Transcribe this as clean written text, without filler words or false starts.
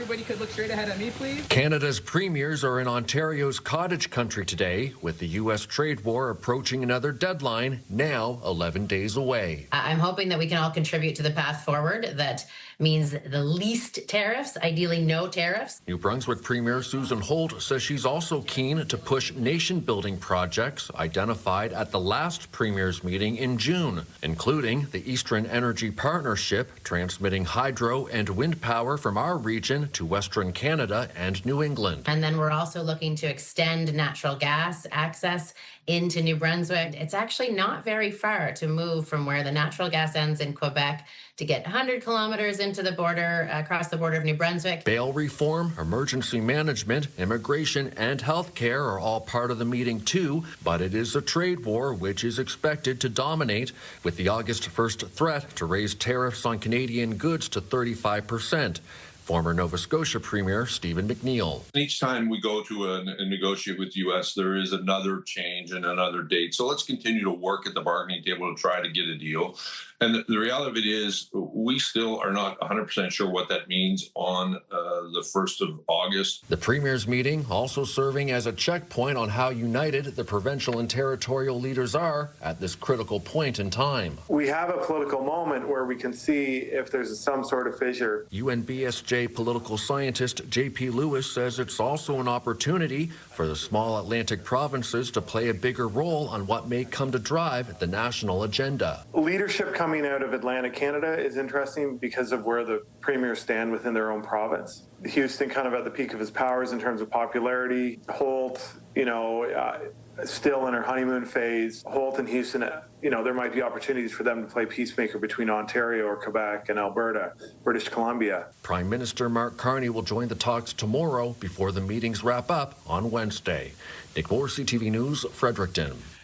everybody could look straight ahead at me, please. Canada's premiers are in Ontario's cottage country today, with the U.S. trade war approaching another deadline, now 11 days away. I'm hoping that we can all contribute to the path forward that means the least tariffs, ideally no tariffs. New Brunswick Premier Susan Holt says she's also keen to push nation-building projects identified at the last Premier's meeting in June, including the Eastern Energy Partnership, transmitting hydro and wind power from our region to Western Canada and New England. And then we're also looking to extend natural gas access into New Brunswick. It's actually not very far to move from where the natural gas ends in Quebec to get 100 kilometers into the border, across the border of New Brunswick. Bail reform, emergency management, immigration, and healthcare are all part of the meeting too, but it is a trade war which is expected to dominate, with the August 1st threat to raise tariffs on Canadian goods to 35%. Former Nova Scotia Premier Stephen McNeil. Each time we go to a negotiate with the U.S., there is another change and another date. So let's continue to work at the bargaining table to try to get a deal. And the reality of it is we still are not 100% sure what that means on the 1st of August. The Premier's meeting also serving as a checkpoint on how united the provincial and territorial leaders are at this critical point in time. We have a political moment where we can see if there's some sort of fissure. UNBSJ political scientist J.P. Lewis says it's also an opportunity for the small Atlantic provinces to play a bigger role on what may come to drive the national agenda. Leadership coming out of Atlantic Canada is interesting because of where the premiers stand within their own province. Houston kind of at the peak of his powers in terms of popularity. Holt, still in her honeymoon phase. Holt and Houston, there might be opportunities for them to play peacemaker between Ontario or Quebec and Alberta, British Columbia. Prime Minister Mark Carney will join the talks tomorrow before the meetings wrap up on Wednesday. Nick Moore, CTV News, Fredericton.